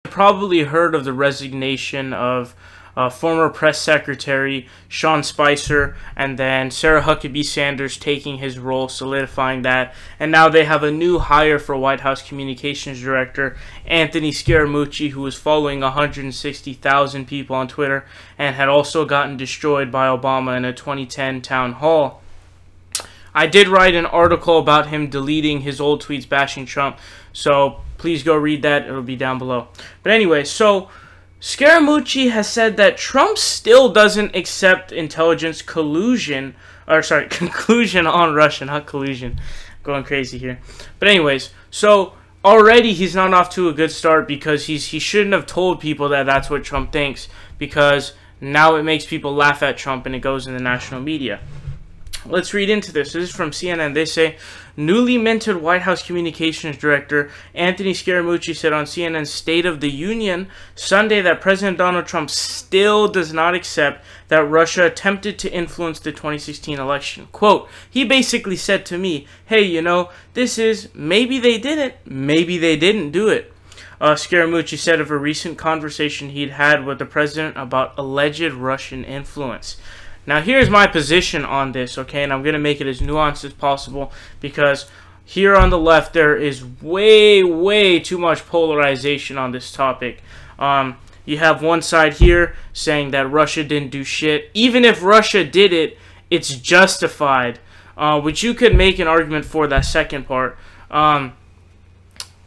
Probably heard of the resignation of former press secretary Sean Spicer, and then Sarah Huckabee Sanders taking his role, solidifying that. And now they have a new hire for White House Communications Director, Anthony Scaramucci, who was following 160,000 people on Twitter and had also gotten destroyed by Obama in a 2010 town hall. I did write an article about him deleting his old tweets bashing Trump, so please go read that. It'll be down below. But anyway, so Scaramucci has said that Trump still doesn't accept intelligence conclusion on Russia, not collusion. Going crazy here. But anyways, so already he's not off to a good start, because he shouldn't have told people that that's what Trump thinks, because now it makes people laugh at Trump and it goes in the national media. Let's read into this. This is from CNN. They say, newly minted White House Communications Director Anthony Scaramucci said on CNN's State of the Union Sunday that President Donald Trump still does not accept that Russia attempted to influence the 2016 election. Quote, he basically said to me, hey, you know, this is, maybe they didn't do it. Scaramucci said of a recent conversation he'd had with the president about alleged Russian influence. Now, here's my position on this, okay, and I'm going to make it as nuanced as possible, because here on the left there is way too much polarization on this topic. You have one side here saying that Russia didn't do shit. Even if Russia did it, it's justified, which you could make an argument for that second part. And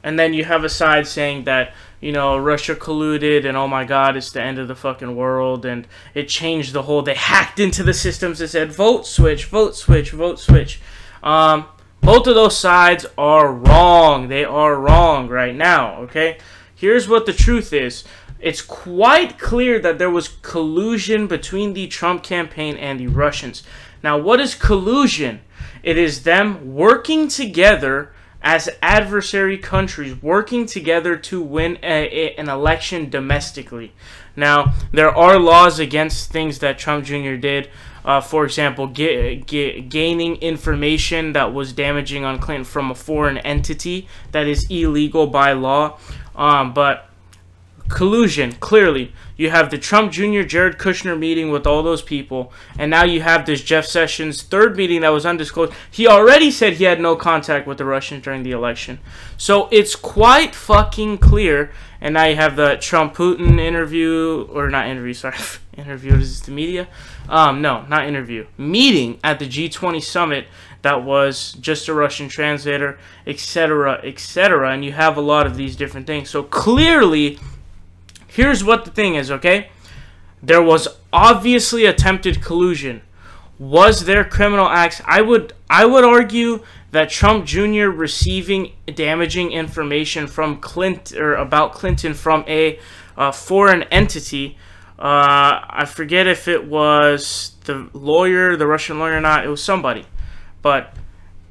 then you have a side saying that, you know, Russia colluded and oh my god, it's the end of the fucking world, and it changed the whole, they hacked into the systems that said vote switch, vote switch, vote switch. Both of those sides are wrong. They are wrong right now, okay? Here's what the truth is. It's quite clear that there was collusion between the Trump campaign and the Russians. Now, what is collusion? It is them working together as adversary countries, working together to win an election domestically. Now, there are laws against things that Trump Jr. did. For example, gaining information that was damaging on Clinton from a foreign entity. That is illegal by law. But collusion, clearly. You have the Trump Jr. Jared Kushner meeting with all those people, and now you have this Jeff Sessions third meeting that was undisclosed. He already said he had no contact with the Russians during the election. So it's quite fucking clear. And now you have the Trump-Putin interview, or not interview, sorry, interview, is this the media? No, not interview. Meeting at the G20 summit that was just a Russian translator, etc., etc. And you have a lot of these different things. So clearly, here's what the thing is, okay? There was obviously attempted collusion. Was there criminal acts? I would argue that Trump Jr. receiving damaging information from Clinton, or about Clinton, from a foreign entity. I forget if it was the lawyer, the Russian lawyer or not. It was somebody. But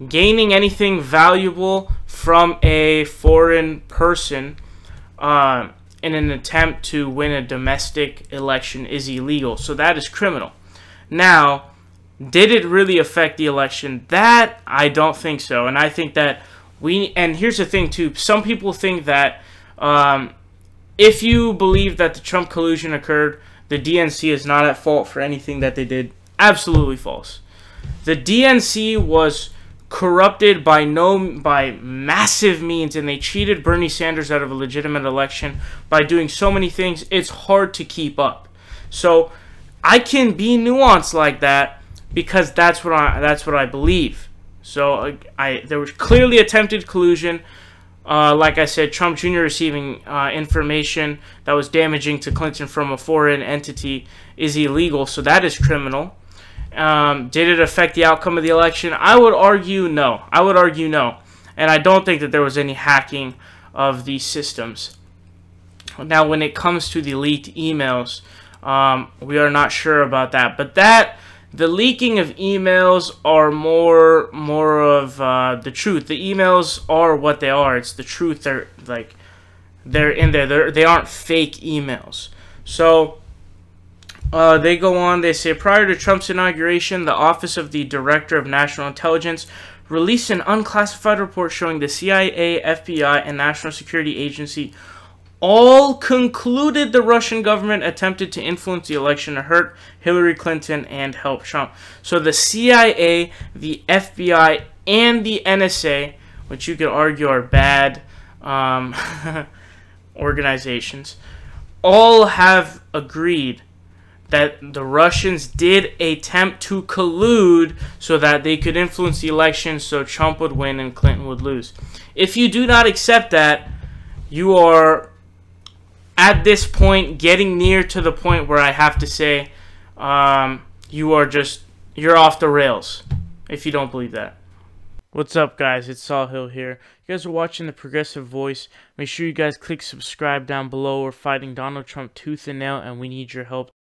gaining anything valuable from a foreign person in an attempt to win a domestic election is illegal. So that is criminal. Now, did it really affect the election? That, I don't think so. And I think that and here's the thing too, some people think that if you believe that the Trump collusion occurred, the DNC is not at fault for anything that they did. Absolutely false. The DNC was corrupted by massive means, and they cheated Bernie Sanders out of a legitimate election by doing so many things. It's hard to keep up. So I can be nuanced like that, because that's what I believe. So there was clearly attempted collusion. Like I said, Trump Jr. receiving information that was damaging to Clinton from a foreign entity is illegal, so that is criminal. Did it affect the outcome of the election? I would argue no. I would argue no. And I don't think that there was any hacking of these systems. Now, when it comes to the leaked emails, we are not sure about that. But the leaking of emails are more of the truth. The emails are what they are. It's the truth. They're in there. They aren't fake emails. So they go on. They say, prior to Trump's inauguration, the Office of the Director of National Intelligence released an unclassified report showing the CIA, FBI, and National Security Agency all concluded the Russian government attempted to influence the election to hurt Hillary Clinton and help Trump. So the CIA, the FBI, and the NSA, which you could argue are bad organizations, all have agreed that the Russians did attempt to collude so that they could influence the election so Trump would win and Clinton would lose. If you do not accept that, you are at this point getting near to the point where I have to say you're off the rails if you don't believe that. What's up, guys? It's Saul Hill here. You guys are watching The Progressive Voice. Make sure you guys click subscribe down below. We're fighting Donald Trump tooth and nail, and we need your help.